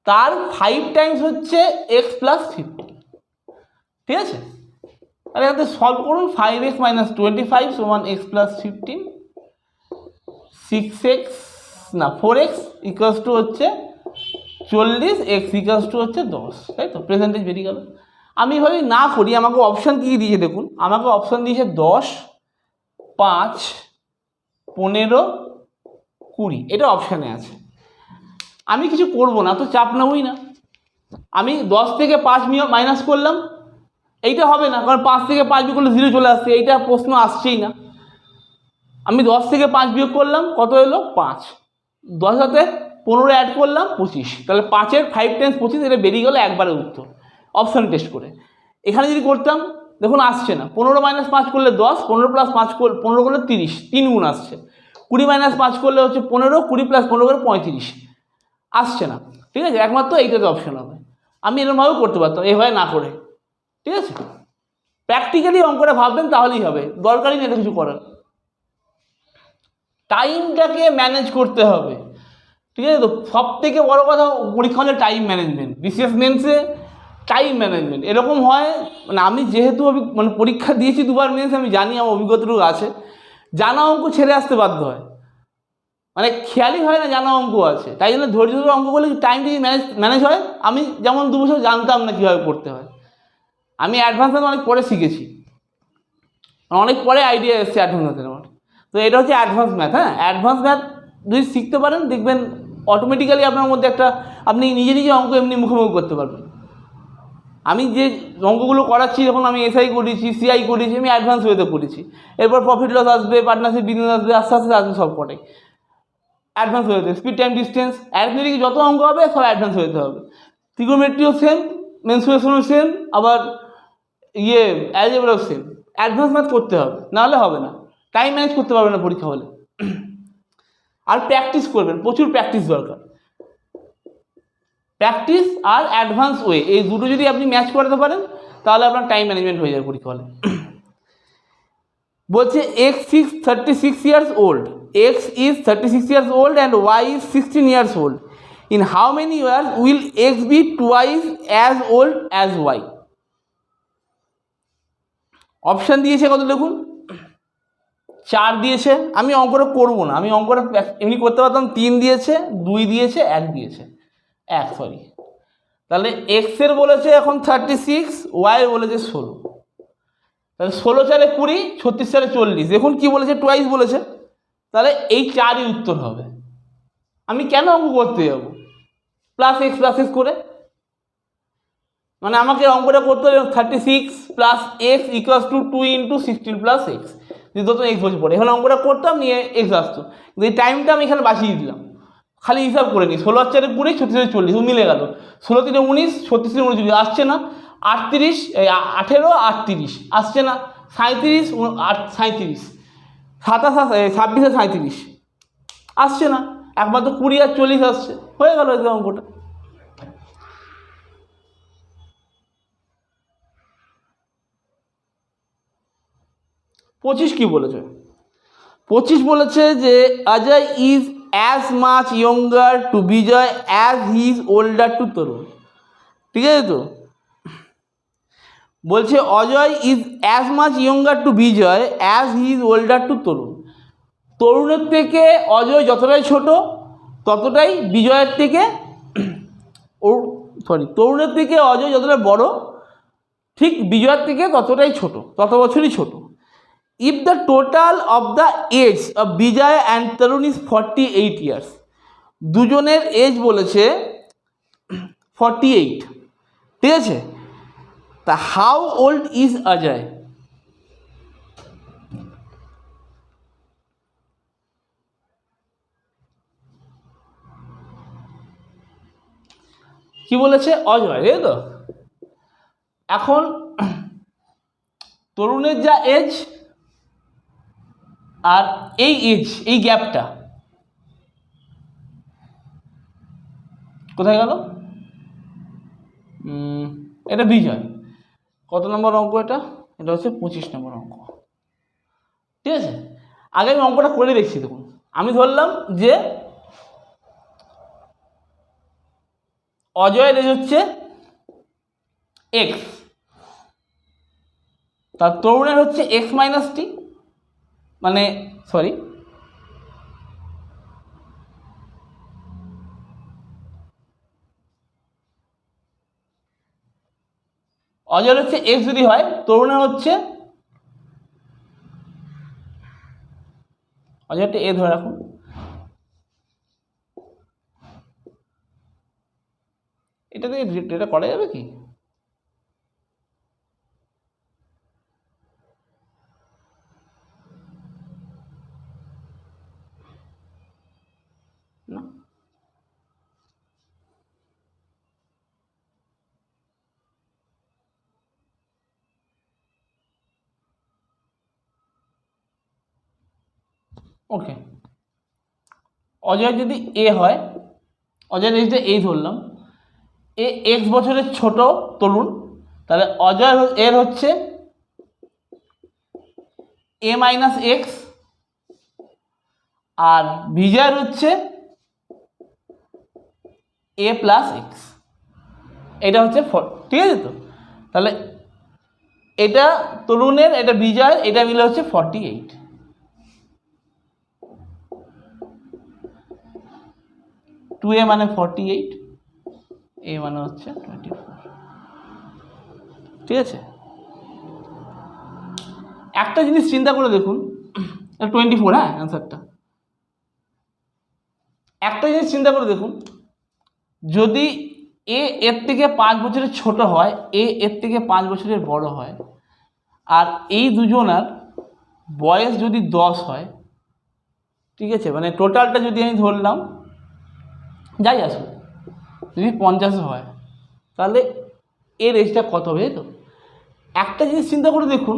তার 5 টাইমস হচ্ছে এক্স প্লাস 15, ঠিক আছে। তাহলে এখানে সলভ করুন, 5x - 25 সমান এক্স প্লাস 15, 6x না 4x ইকুয়ালস টু হচ্ছে 40, x ইকুয়ালস টু হচ্ছে 10, তাই তো, প্রেজেন্টেজ বেরিয়ে গেল। আমি ভাবি না করি, আমাকে অপশান কী দিয়েছে দেখুন, আমাকে অপশান দিয়েছে 10, 5, 15, 20, এটা অপশানে আছে। আমি কিছু করব না, তো চাপ নেবই না। আমি 10 থেকে 5 মাইনাস করলাম, এইটা হবে না, কারণ 5 থেকে 5 বিয়োগ করলে 0 চলে আসছে, এইটা প্রশ্ন আসছেই না। আমি 10 থেকে 5 বিয়োগ করলাম, কত এলো 5, 10 সাথে 15 অ্যাড করলাম 25, তাহলে 5-এর 5 টাইমস 25, এটা বেরিয়ে গেলো একবারের উত্তর অপশান টেস্ট করে। এখানে যদি করতাম দেখুন আসছে না, 15 - 5 করলে 10, 15 + 5 15 করলে 30, 3 গুণ আসছে, 20 - 5 করলে হচ্ছে 15, 20 + 15 করে 35, আসছে না, ঠিক আছে, একমাত্র এইটাতে অপশান হবে। আমি এরকমভাবেও করতে পারতাম, এভাবে না করে, ঠিক আছে। প্র্যাকটিক্যালি অঙ্কটা ভাববেন তাহলেই হবে, দরকারই নেই কিছু করার। টাইমটাকে ম্যানেজ করতে হবে, ঠিক আছে। তো সব থেকে বড়ো কথা পরীক্ষা হলে টাইম ম্যানেজমেন্ট, বিশেষ মেন্সে টাইম ম্যানেজমেন্ট এরকম হয়, মানে আমি যেহেতু মানে পরীক্ষা দিয়েছি 2বার মেন্স, আমি জানি, আমার অভিজ্ঞতাটুকু আছে, জানা অঙ্ক ছেড়ে আসতে বাধ্য হয়, মানে খেয়ালই হয় না জানা অঙ্ক আছে, তাই জন্য ধৈর্য ধরে অঙ্ক করলে টাইম যদি ম্যানেজ হয়। আমি যেমন 2 বছর জানতাম না কীভাবে করতে হয়, আমি অ্যাডভান্স ম্যাথ অনেক পরে শিখেছি, অনেক পরে আইডিয়া এসেছে অ্যাডভান্স ম্যাথের আমার। তো এটা হচ্ছে অ্যাডভান্স ম্যাথ। হ্যাঁ, অ্যাডভান্স ম্যাথ যদি শিখতে পারেন দেখবেন অটোমেটিক্যালি আপনার মধ্যে একটা, আপনি নিজে নিজে অঙ্ক এমনি মুখোমুখি করতে পারবেন। আমি যে অঙ্কগুলো করাচ্ছি, যখন আমি এসআই করেছি, সিআই করেছি, আমি অ্যাডভান্স ওয়েতে করেছি, এরপর প্রফিট লস আসবে, পার্টনারশিপ বিজনেস আসবে, আস্তে আস্তে আসবে সব কটাই অ্যাডভান্স ওয়েতে। স্পিড টাইম ডিস্টেন্স অ্যারিথমেটিক যত অঙ্ক হবে সব অ্যাডভান্স ওয়েতে হবে। ট্রিগোনোমেট্রিও সেম, মেনসুরেশনও সেম, আবার অ্যালজেব্রাও সেম। অ্যাডভান্স ম্যাথ করতে হবে, নাহলে হবে না, টাইম ম্যানেজ করতে পারবে না পরীক্ষা হলে। আর প্র্যাকটিস করবেন, প্রচুর প্র্যাকটিস দরকার। প্র্যাকটিস আর অ্যাডভান্স ওয়ে, এই দুটো যদি আপনি ম্যাচ করতে পারেন তাহলে আপনার টাইম ম্যানেজমেন্ট হয়ে যাবে পরীক্ষা হলে। বলছে x6 36 years old x is 36 years old and y is 16 years old. In how many years will x be twice as old as y? Option দিয়েছে কত দেখুন, 4 দিয়েছে। আমি অঙ্কটা করবো না, আমি অঙ্কটা এমনি করতে পারতাম। 3 দিয়েছে, 2 দিয়েছে, 1 দিয়েছে, 1 সরি। তাহলে এক্স এর বলেছে এখন 36, ওয়াই এর বলেছে 16। তাহলে 16 4 20, 36 4 40। দেখুন কি বলেছে, টুয়াইস বলেছে, তাহলে এই 4ই উত্তর হবে। আমি কেন অঙ্ক করতে যাব প্লাস এক্স করে? মানে আমাকে অঙ্কটা করতে হবে 36 plus x equals to 2 into 16 plus x, যদি তো এক্স বসে পড়ে। এখানে অঙ্কটা করতাম, নিয়ে এক্স আসতো, কিন্তু এই টাইমটা আমি এখানে বাঁচিয়ে দিলাম। খালি হিসাব করে নিই, 16 4 20, 36 40, মিলে গেল। 16 3 19, 36 39 আসছে না। 38 18 38 আসছে না। 37 37, 27 26 37 আসছে না। একমাত্র 20 আর 40 আসছে, হয়ে গেল এই অঙ্কটা। পঁচিশ কি বলেছে? 25 বলেছে যে Ajay is as much younger to Bijoy as he is older to Tarun. ঠিক আছে তো, বলছে Ajay is as much younger to Bijoy as he is older to Tarun. তরুণের থেকে অজয় যতটাই ছোট ততটাই বিজয়ের থেকে তরুণের থেকে অজয় যতটা বড়, ঠিক বিজয়ের থেকে ততটাই ছোট, তত বছরই ছোট। If the total of the age of Vijay and Tarun is 48 years. দুজনের এজ বলেছে 48, ঠিক আছে। তা হাউ ওল্ড ইজ অজয়? কি বলেছে? অজয়, এই তো। এখন তরুণের যা এজ আর এই এজ, এই গ্যাপটা কোথায় গেল? এটা বিজয়। কত নম্বর অঙ্ক এটা? এটা হচ্ছে 25 নম্বর অঙ্ক, ঠিক আছে। আগে আমি অঙ্কটা করে দেখছি। দেখুন, আমি ধরলাম যে অজয়ের এজ হচ্ছে এক্স, তার তরুণের হচ্ছে এক্স মাইনাস টি, মানে সরি অজয়ের হচ্ছে এক্স যদি হয়, তরুণের হচ্ছে অজয়টা এ ধরে রাখুন। এটা দিয়ে এটা করা যাবে কি? না, ওকে। অজয় যদি এ হয়, অজয়ের এজটা এই ধরলাম, এ এক্স বছরের ছোট তরুণ, তাহলে অজয় এর হচ্ছে এ মাইনাস এক্স, আর বিজয়ের হচ্ছে এ প্লাস এক্স। এটা হচ্ছে ঠিক আছে তো। তাহলে এটা তরুণের, এটা বিজয়, এটা মিলে হচ্ছে 48। 2a মানে 48, এ মানে হচ্ছে 24, ঠিক আছে। একটা জিনিস চিন্তা করে দেখুন, 24, হ্যাঁ অ্যান্সারটা। একটা জিনিস চিন্তা করে দেখুন, যদি এ এর থেকে 5 বছরের ছোট হয়, এ এর থেকে 5 বছরের বড় হয়, আর এই দুজনার বয়স যদি 10 হয়, ঠিক আছে, মানে টোটালটা যদি আমি ধরলাম যাই আসুন, যদি 50 হয়, তাহলে এর এজটা কত হবে? তো একটা জিনিস চিন্তা করে দেখুন,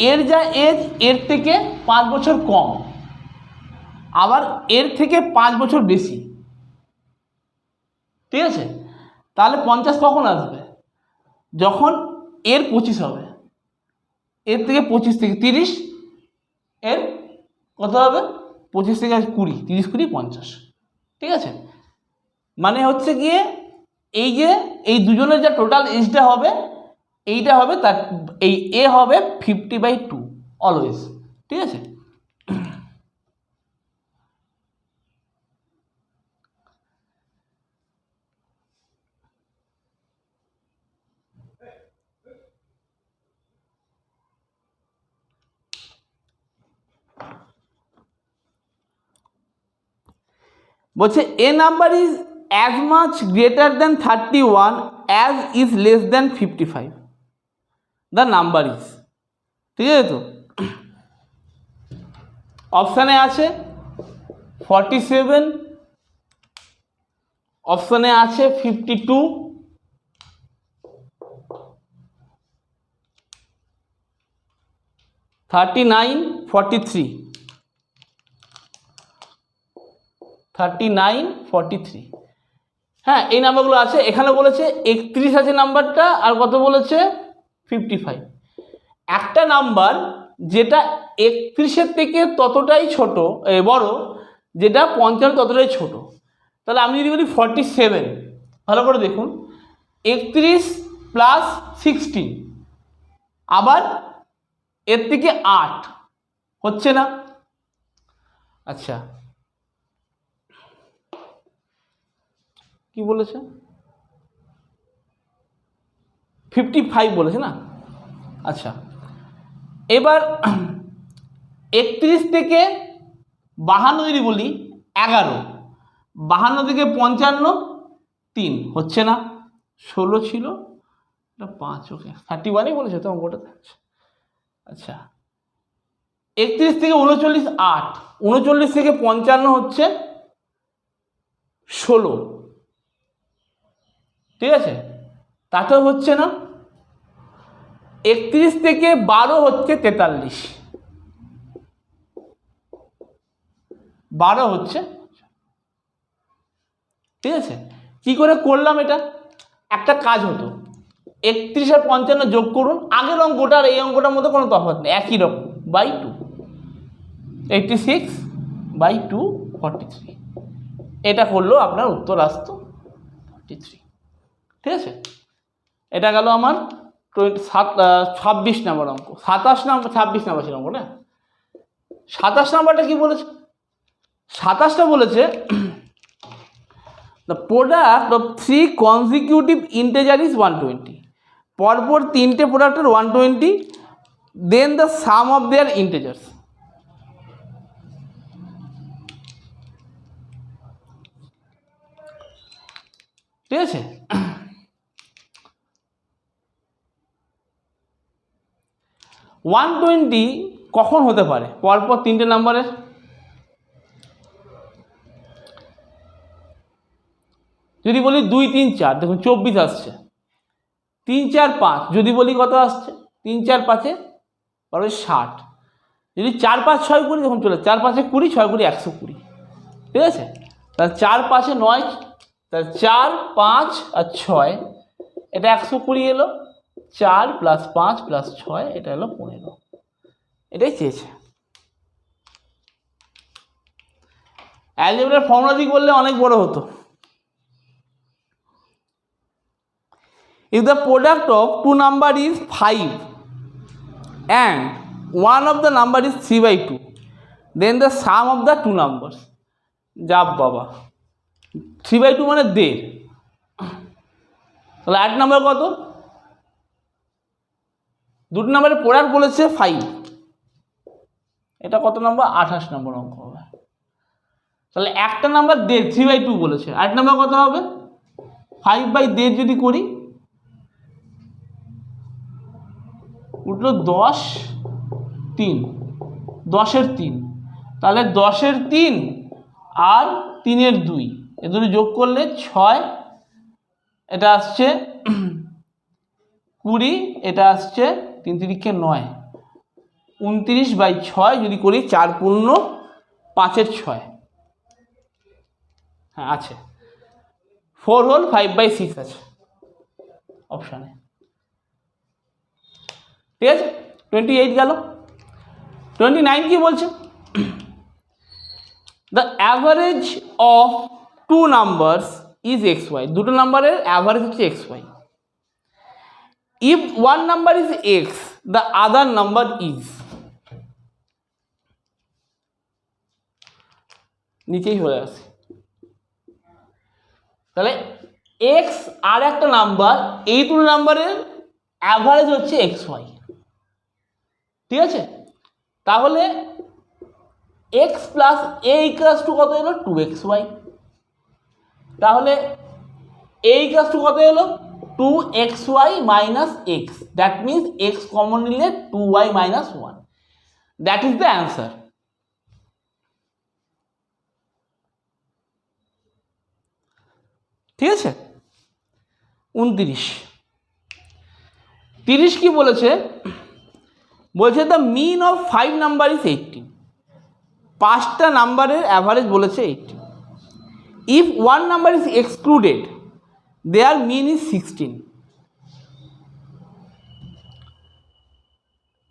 এর যা এজ এর থেকে 5 বছর কম, আবার এর থেকে 5 বছর বেশি, ঠিক আছে। তাহলে 50 কখন আসবে? যখন এর 25 হবে, এর থেকে 25 থেকে 30, এর কত হবে 25 থেকে 20, 30 20 50, ঠিক আছে। মানে হচ্ছে গিয়ে এই যে এই দুজনের যা টোটাল এজটা হবে এইটা হবে তার এই এ হবে 50/2 অলওয়েজ, ঠিক আছে। বলছে a number is as much greater than 31 as is less than 55, the number is, ঠিক আছে। তো অপশানে আছে 47, অপশানে আছে 52, 39, 43, 39, 43, হ্যাঁ এই নাম্বারগুলো আছে। এখানে বলেছে 31 আছে নাম্বারটা, আর কত বলেছে 55। একটা নাম্বার যেটা 31-এর থেকে ততটাই ছোট বড়, যেটা 55 ততটাই ছোট, তাহলে আমি যদি বলি 47, ভালো করে দেখুন 31 + 16, আবার এর থেকে 8 হচ্ছে না। আচ্ছা কি বলেছে 55 বলেছে না। আচ্ছা এবার 31 থেকে 52 যদি বলি 11, 52 থেকে 55 3 হচ্ছে না, 16 ছিল এটা 5, ওকে 31ই বলেছে তো অঙ্কটাতে। আচ্ছা 31 থেকে 39 8, 39 থেকে 55 হচ্ছে 16, ঠিক আছে, তাতেও হচ্ছে না। 31 থেকে 12 হচ্ছে 43, 12 হচ্ছে, ঠিক আছে। কি করে করলাম এটা, একটা কাজ হতো 31 আর 55 যোগ করুন, আগের অঙ্কটা আর এই অঙ্কটার মধ্যে কোনো তফাৎ নেই, একই রকম, বাই 2, 86/2 43, এটা করলেও আপনার উত্তর আসতো 43, ঠিক আছে। এটা গেল আমার 26 নম্বর অঙ্ক। 27 নম্বর 26 নম্বর ছিল অঙ্ক না। 27 নম্বরটা কি বলেছে, 27টা বলেছে the product of 3 consecutive integer is 120, পরপর 3টে প্রোডাক্টের 120, then the sum of their integers. ঠিক আছে, 120 কখন হতে পারে পরপর 3টে নাম্বারের, যদি বলি 2 3 4, দেখুন 24 আসছে, 3 4 5 যদি বলি কত আসছে, 3 4 5 পরে 60, যদি 4 5 6 করি তখন চলে 4 5 20, 6 20 120, ঠিক আছে। তাহলে 4 5 9, তাহলে 4 5 আর 6 এটা 120 এলো, 4 + 5 + 6 এটা হলো 15, এটাই চেয়েছে। অ্যালজেব্রার ফর্মুলা দিয়ে বললে অনেক বড় হতো। If the product of two number is 5 and one of the number is 3/2, then the sum of the two numbers, যাব বাবা 3/2 মানে 1.5, তাহলে 8 নম্বর কত, দুটো নম্বরের প্রোডাক্ট বলেছে 5, এটা কত নম্বর 28 নম্বর অঙ্ক হবে। তাহলে একটা নাম্বার 1.5, 3/2 বলেছে, 8 নম্বর কত হবে 5/1.5 যদি করি উঠলো 10 3, 10-এর 3, তাহলে 10-এর 3 আর 3-এর 2, এ দুটো যোগ করলে 6, এটা আসছে 20, এটা আসছে 3 3 9, 29/6 যদি করি 4 পূর্ণ 5-এর 6, হ্যাঁ আছে 4 হোল 5/6 আছে অপশানে, ঠিক আছে। 28 গেল। 29 কি বলছে? The average of two numbers is x y, দুটো নাম্বারের অ্যাভারেজ হচ্ছে x y. If one number is x the other number is, নিচেই হয়ে আসে। তাহলে এক্স আর একটা নাম্বার, এই দুটো নাম্বারের অ্যাভারেজ হচ্ছে এক্স ওয়াই, ঠিক আছে? তাহলে x plus A equals to কত এলো? 2xy। তাহলে এ ইকুয়ালস টু কত এলো? 2xy minus x, that means x common নিলে 2y minus 1, that is the answer. ঠিক আছে? 29। 30 কি বলেছে? বলছে the mean of 5 number is 18, 5টা নাম্বারের অ্যাভারেজ বলেছে 18। If one number is excluded their mean is 16,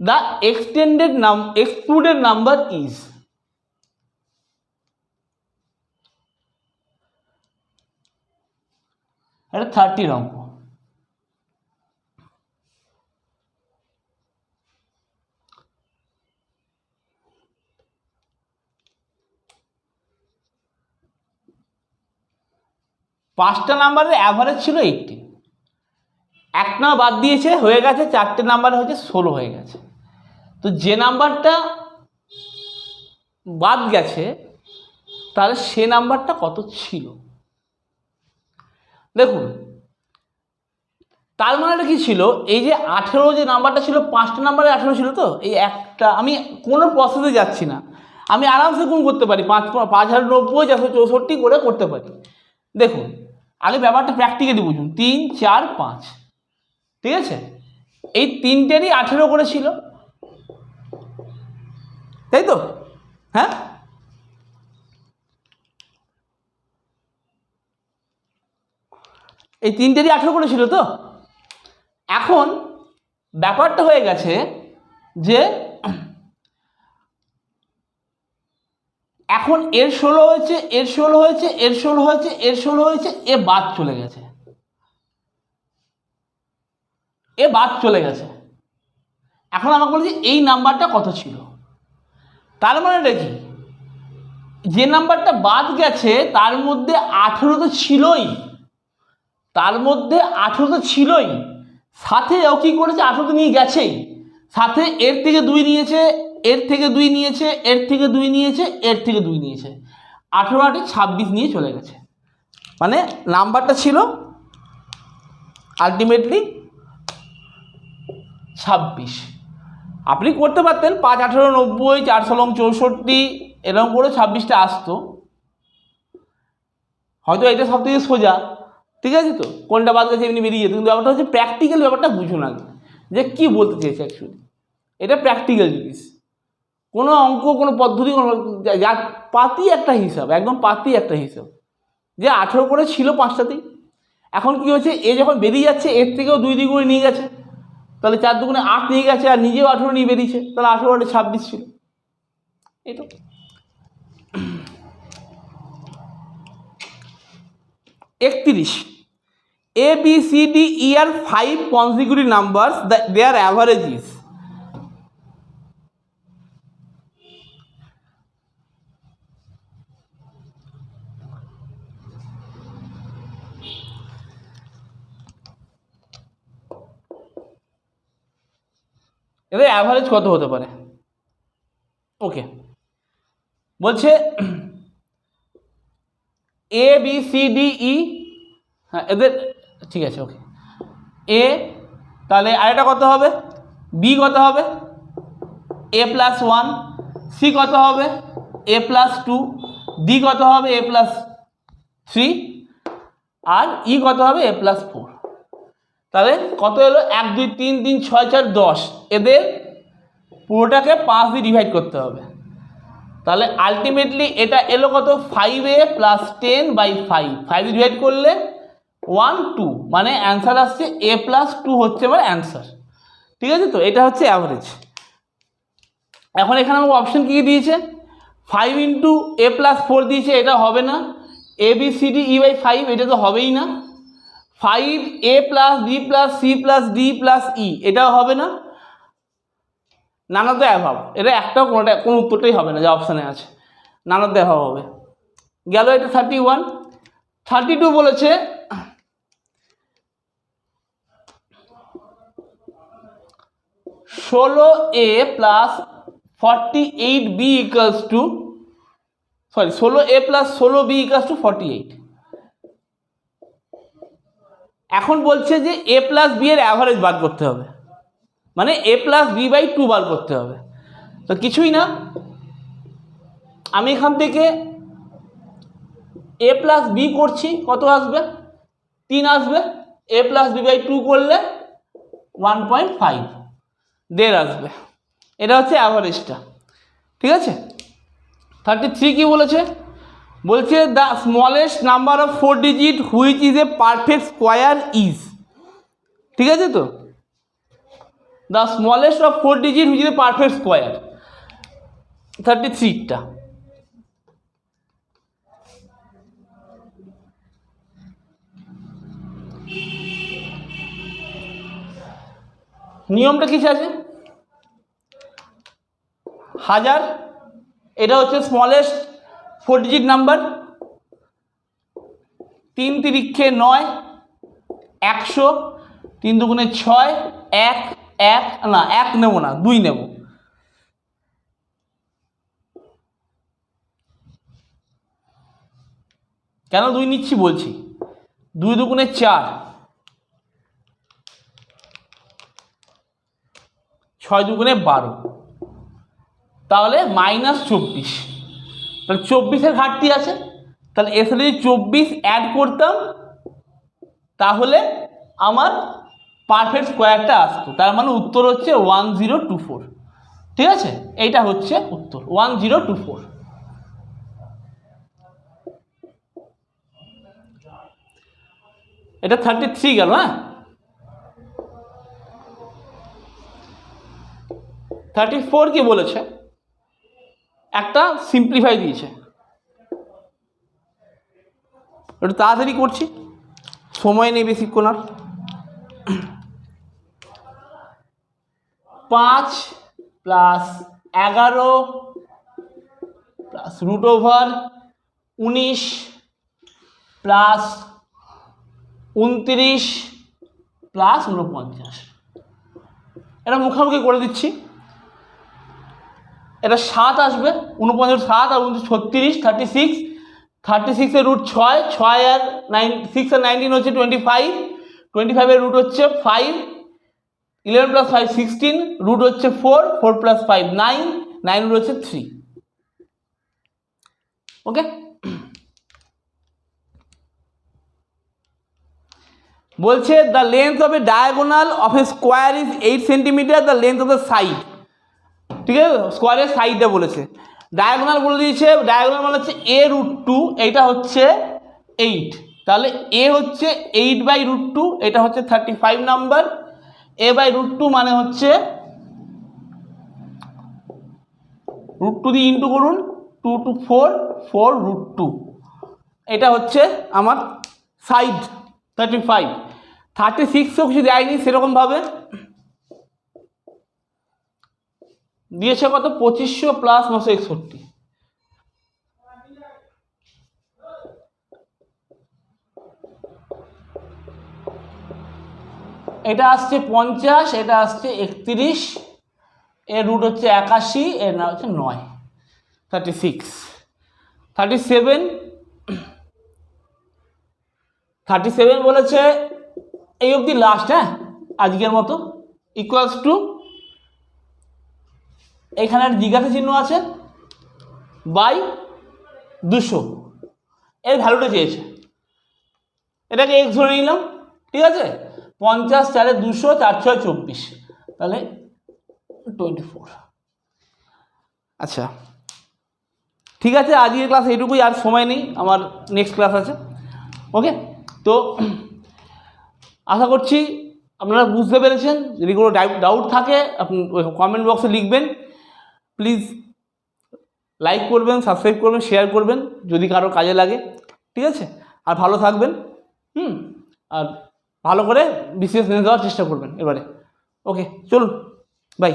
the excluded number is, এটা 30 অঙ্ক। পাঁচটা নাম্বারের অ্যাভারেজ ছিল 18, একটা বাদ দিয়েছে, হয়ে গেছে 4টে নাম্বার হচ্ছে 16 হয়ে গেছে। তো যে নাম্বারটা বাদ গেছে তাহলে সে নাম্বারটা কত ছিল? দেখুন, তার মানেটা কি ছিল? এই যে 18 যে নাম্বারটা ছিল, 5টা নাম্বারে 18 ছিল, তো এই একটা আমি কোনো প্রসেসে যাচ্ছি না, আমি আরামসে গুণ করতে পারি, 5,90 464 করে করতে পারি। দেখুন, আগে ব্যাপারটা প্র্যাকটিক্যালি বুঝুন। 3 4 5, ঠিক আছে? এই তিনটেরই 18 করে ছিল, তাই তো? হ্যাঁ, এই তিনটেরই 18 করে ছিল তো। এখন ব্যাপারটা হয়ে গেছে যে এখন এর 16 হয়েছে, এর 16 হয়েছে, এর 16 হয়েছে, এর 16 হয়েছে, এ বাদ চলে গেছে, এ বাদ চলে গেছে। এখন আমাকে বলছে এই নাম্বারটা কত ছিল। তার মানে দেখি, যে নাম্বারটা বাদ গেছে তার মধ্যে 18 তো ছিলই, তার মধ্যে 18 তো ছিলই, সাথে ও কি করেছে? 18 তো নিয়ে গেছেই, সাথে এর থেকে 2 নিয়েছে, এর থেকে 2 নিয়েছে, এর থেকে 2 নিয়েছে, এর থেকে 2 নিয়েছে, 18 8 26 নিয়ে চলে গেছে। মানে নাম্বারটা ছিল আলটিমেটলি 26। আপনি করতে পারতেন 5 18 90 4 16 64 এরকম করে 26টা আসতো, হয়তো এটা সব থেকে সোজা, ঠিক আছে? তো কোনটা বাদ গেছে এমনি বেরিয়ে যেত। কিন্তু ব্যাপারটা হচ্ছে প্র্যাকটিক্যাল ব্যাপারটা বুঝুন আগে, যে কী বলতে চেয়েছে অ্যাকচুয়ালি। এটা প্র্যাকটিক্যাল জিনিস, কোনো অঙ্ক, কোনো পদ্ধতি, কোনো যার পাতি একটা হিসাব, একদম পাতি একটা হিসাব, যে 18 করে ছিল 5টাতেই। এখন কি হচ্ছে? এ যখন বেরিয়ে যাচ্ছে এর থেকেও 2 2 করে নিয়ে গেছে, তাহলে 4 2 8 নিয়ে গেছে, আর নিজেও 18 নিয়ে বেরিয়েছে, তাহলে 18 8 26 ছিল। এই তো 31। A B C D E are 5 consecutive numbers, their average is, এদের অ্যাভারেজ কত হতে পারে? ওকে, বলছে এ বি সি ডি ই, হ্যাঁ এদের ঠিক আছে, ওকে। এ, তাহলে আরেকটা কত হবে? বি কত হবে? এ প্লাস 1। সি কত হবে? এ প্লাস 2। ডি কত হবে? এ প্লাস 3। আর ই কত হবে? এ প্লাস 4। তাহলে কত এলো? 1 2 3 3 6 4 10, এদের পুরোটাকে 5 দিয়ে ডিভাইড করতে হবে। তাহলে আলটিমেটলি এটা এলো কত? 5a প্লাস 10/5, 5 ডিভাইড করলে 1 2, মানে অ্যান্সার আসছে a প্লাস 2 হচ্ছে আমার অ্যান্সার, ঠিক আছে? তো এটা হচ্ছে অ্যাভারেজ। এখন এখানে আমাকে অপশন কী দিয়েছে, 5 ইন্টু a প্লাস 4 দিয়েছে, এটা হবে না। A B C D E by 5 এটা তো হবেই না। 5 a plus B plus C plus D plus E এটাও হবে না। নান অফ দ্য অ্যাভাব, এটা একটাও কোনো উত্তরটাই হবে না যা অপশানে আছে, নান অফ দ্য অ্যাভাব হবে। গেল এটা 31। 32 বলেছে 16a plus 48b equals to 16a plus 16b equals to 48। এখন বলছে যে a প্লাস বি এর অ্যাভারেজ বার করতে হবে, মানে a প্লাস বি বাই 2 বার করতে হবে। তো কিছুই না, আমি এখান থেকে a প্লাস বি করছি, কত আসবে 3 আসবে। a প্লাস বি বাই 2 করলে 1.5 দেড় আসবে। এটা হচ্ছে অ্যাভারেজটা, ঠিক আছে। 33 কি বলেছে, বলছে the smallest number of 4 digit which is a perfect square is, ঠিক আছে। তো the smallest of 4 digit which is a perfect square, 33টা। নিয়মটা কিছু আছে, 1000 এটা হচ্ছে স্মলেস্ট 4 ডিজিট নাম্বার। 3 তিরিক্ষে 9, 100, 3 দুগুণে 6, 1 1 না 1 নেব না 2 নেব। কেন 2 নিচ্ছি বলছি, 2 দুগুণে 4, 6 দুগুণে 12, তাহলে -24। তাহলে 24-এর ঘাটতি আছে, তাহলে এর সাথে যদি 24 অ্যাড করতাম তাহলে আমার পারফেক্ট স্কোয়ারটা আসতো। তার মানে উত্তর হচ্ছে 1024, ঠিক আছে। এইটা হচ্ছে উত্তর 1024। এটা 33 গেল। হ্যাঁ, 34 কি বলেছে, একটা সিম্পলিফাই দিয়েছে, একটু তাড়াতাড়ি করছি, সময় নেই বেশিক্ষণ আর। 5 প্লাস 11 প্লাস √19 প্লাস 29 প্লাস 49। এটা মুখামুখি করে দিচ্ছি, এটা 7 আসবে, 49 7 আর 36, 36-এর রুট 6, 6 আর 6 আর 19 হচ্ছে 25, 25-এর রুট হচ্ছে 5, 11 প্লাস 5 16, রুট হচ্ছে 4, 4 প্লাস 5 9, 9 রুট হচ্ছে 3। ওকে, বলছে the length of A diagonal of A square is 8 centimetre, the length of the side, ঠিক আছে। স্কোয়ারের সাইডটা বলেছে, ডায়াগোনাল বলে দিয়েছে, ডায়াগোনাল মানে হচ্ছে a√2, এইটা হচ্ছে 8, তাহলে a হচ্ছে 8/√2, এটা হচ্ছে 35 নাম্বার। a/√2 মানে হচ্ছে √2 দিয়ে ইন্টু করুন, 2 to 4, 4√2, এটা হচ্ছে আমার সাইড 35। 36ও কিছু দেয়নি সেরকমভাবে, দিয়েছে কত 2500 প্লাস 961। এটা আসছে 50, এটা আসছে 31, এর রুট হচ্ছে 81, এর না হচ্ছে 9, 36। 37 বলেছে এই অবধি লাস্ট। হ্যাঁ, আজকের মতো ইকুয়ালস টু, এখানে জিজ্ঞাসা চিহ্ন আছে, বাই 200, এর ভ্যালুটা চেয়েছে, এটাকে x ধরে নিলাম, ঠিক আছে। 50 4 200, 4 6 24, তাহলে 24। আচ্ছা, ঠিক আছে, আজকের ক্লাস এইটুকুই, আর সময় নেই, আমার নেক্সট ক্লাস আছে। ওকে, তো আশা করছি আপনারা বুঝতে পেরেছেন। যদি কোনো ডাউট থাকে আপনি কমেন্ট বক্সে লিখবেন। প্লিজ লাইক করবেন, সাবস্ক্রাইব করবেন, শেয়ার করবেন যদি কারো কাজে লাগে, ঠিক আছে? আর ভালো থাকবেন, আর ভালো করে বিসিএস নিয়ে দেওয়ার চেষ্টা করবেন এবারে। ওকে, চলুন, বাই।